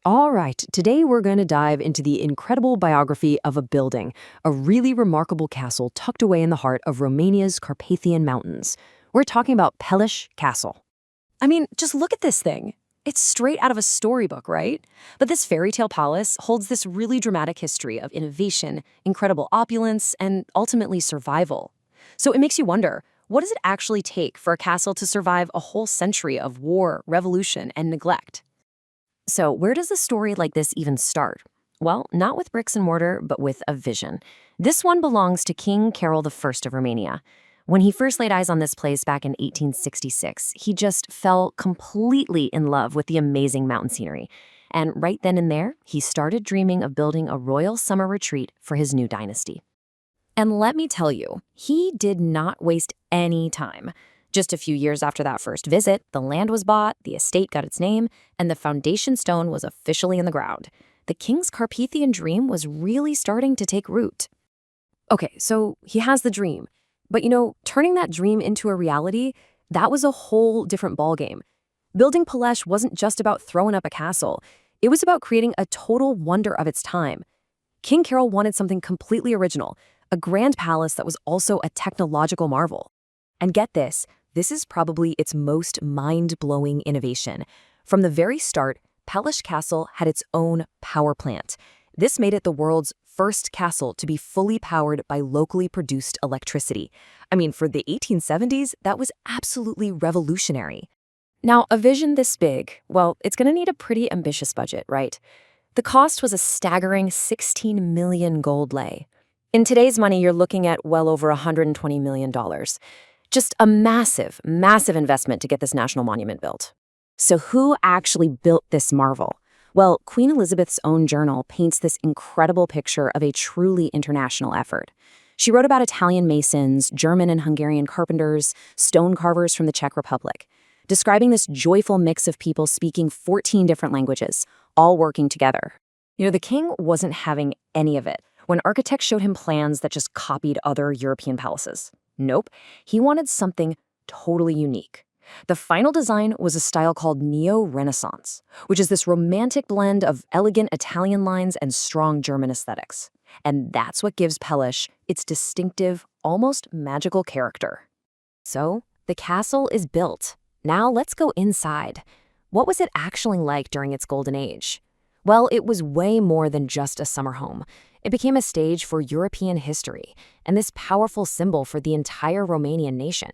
All right, today we're going to dive into the incredible biography of a building, a really remarkable castle tucked away in the heart of Romania's Carpathian Mountains. We're talking about Peleș Castle. I mean, just look at this thing. It's straight out of a storybook, right? But this fairy tale palace holds this really dramatic history of innovation, incredible opulence, and ultimately survival. So it makes you wonder, what does it actually take for a castle to survive a whole century of war, revolution, and neglect? So where does a story like this even start? Well, not with bricks and mortar, but with a vision. This one belongs to King Carol I of Romania. When he first laid eyes on this place back in 1866, he just fell completely in love with the amazing mountain scenery. And right then and there, he started dreaming of building a royal summer retreat for his new dynasty. And let me tell you, he did not waste any time. Just a few years after that first visit, the land was bought, the estate got its name, and the foundation stone was officially in the ground. The king's Carpathian dream was really starting to take root. Okay, so he has the dream. But turning that dream into a reality, that was a whole different ballgame. Building Peleș wasn't just about throwing up a castle. It was about creating a total wonder of its time. King Carol wanted something completely original, a grand palace that was also a technological marvel. And get this is probably its most mind-blowing innovation. From the very start, Peleș Castle had its own power plant. This made it the world's first castle to be fully powered by locally produced electricity. I mean, for the 1870s, that was absolutely revolutionary. Now, a vision this big, well, it's going to need a pretty ambitious budget, right? The cost was a staggering 16 million gold lei. In today's money, you're looking at well over $120 million. Just a massive, massive investment to get this national monument built. So who actually built this marvel? Well, Queen Elizabeth's own journal paints this incredible picture of a truly international effort. She wrote about Italian masons, German and Hungarian carpenters, stone carvers from the Czech Republic, describing this joyful mix of people speaking 14 different languages, all working together. The king wasn't having any of it when architects showed him plans that just copied other European palaces. Nope, he wanted something totally unique. The final design was a style called Neo-Renaissance, which is this romantic blend of elegant Italian lines and strong German aesthetics. And that's what gives Peleș its distinctive, almost magical character. So, the castle is built. Now let's go inside. What was it actually like during its golden age? Well, it was way more than just a summer home. It became a stage for European history, and this powerful symbol for the entire Romanian nation.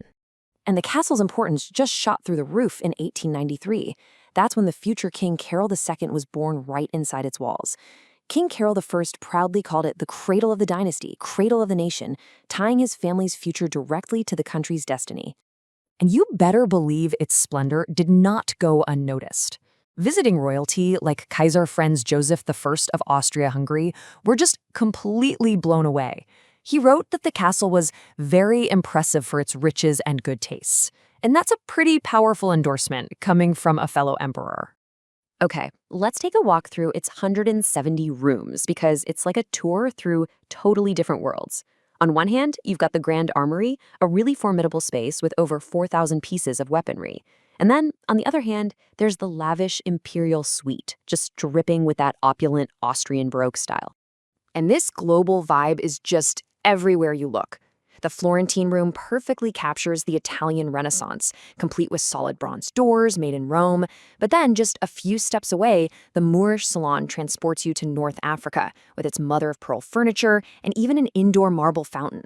And the castle's importance just shot through the roof in 1893. That's when the future King Carol II was born right inside its walls. King Carol I proudly called it the cradle of the dynasty, cradle of the nation, tying his family's future directly to the country's destiny. And you better believe its splendor did not go unnoticed. Visiting royalty like Kaiser Franz Joseph I of Austria-Hungary were just completely blown away. He wrote that the castle was very impressive for its riches and good tastes. And that's a pretty powerful endorsement coming from a fellow emperor. Okay, let's take a walk through its 170 rooms because it's like a tour through totally different worlds. On one hand, you've got the Grand Armory, a really formidable space with over 4,000 pieces of weaponry. And then, on the other hand, there's the lavish imperial suite, just dripping with that opulent Austrian Baroque style. And this global vibe is just everywhere you look. The Florentine room perfectly captures the Italian Renaissance, complete with solid bronze doors made in Rome. But then, just a few steps away, the Moorish Salon transports you to North Africa, with its mother-of-pearl furniture and even an indoor marble fountain.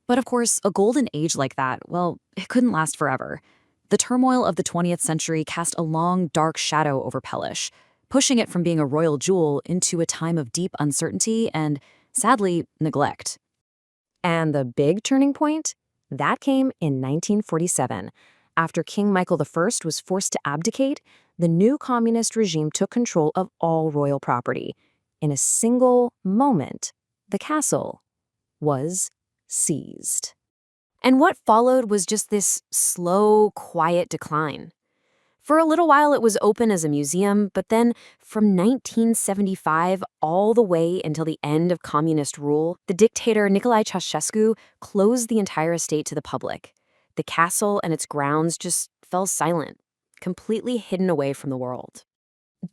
But of course, a golden age like that, well, it couldn't last forever. The turmoil of the 20th century cast a long, dark shadow over Peleș, pushing it from being a royal jewel into a time of deep uncertainty and, sadly, neglect. And the big turning point? That came in 1947. After King Michael I was forced to abdicate, the new communist regime took control of all royal property. In a single moment, the castle was seized. And what followed was just this slow, quiet decline. For a little while, it was open as a museum, but then from 1975 all the way until the end of communist rule, the dictator Nicolae Ceausescu closed the entire estate to the public. The castle and its grounds just fell silent, completely hidden away from the world.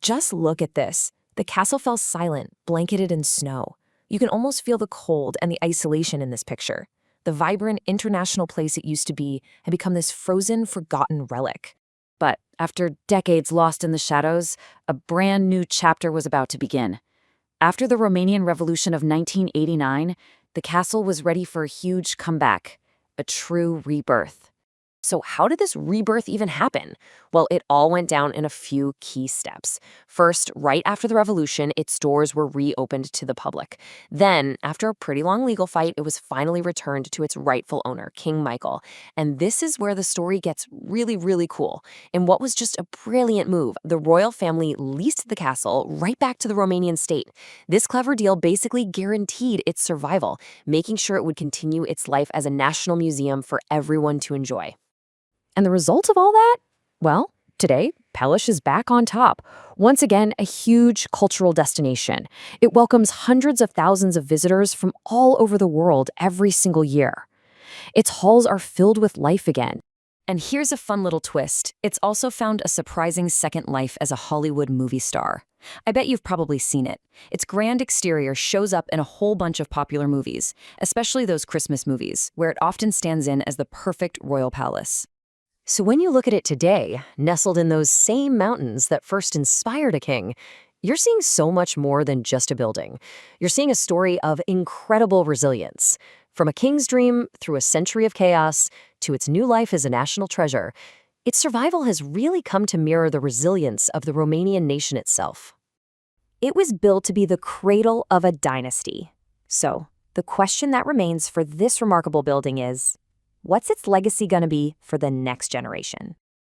Just look at this. The castle fell silent, blanketed in snow. You can almost feel the cold and the isolation in this picture. The vibrant international place it used to be had become this frozen, forgotten relic. But after decades lost in the shadows, a brand new chapter was about to begin. After the Romanian Revolution of 1989, the castle was ready for a huge comeback, a true rebirth. So how did this rebirth even happen? Well, it all went down in a few key steps. First, right after the revolution, its doors were reopened to the public. Then, after a pretty long legal fight, it was finally returned to its rightful owner, King Michael. And this is where the story gets really, really cool. In what was just a brilliant move, the royal family leased the castle right back to the Romanian state. This clever deal basically guaranteed its survival, making sure it would continue its life as a national museum for everyone to enjoy. And the result of all that? Well, today, Peleș is back on top. Once again, a huge cultural destination. It welcomes hundreds of thousands of visitors from all over the world every single year. Its halls are filled with life again. And here's a fun little twist. It's also found a surprising second life as a Hollywood movie star. I bet you've probably seen it. Its grand exterior shows up in a whole bunch of popular movies, especially those Christmas movies, where it often stands in as the perfect royal palace. So when you look at it today, nestled in those same mountains that first inspired a king, you're seeing so much more than just a building. You're seeing a story of incredible resilience. From a king's dream through a century of chaos to its new life as a national treasure, its survival has really come to mirror the resilience of the Romanian nation itself. It was built to be the cradle of a dynasty. So the question that remains for this remarkable building is, what's its legacy going to be for the next generation?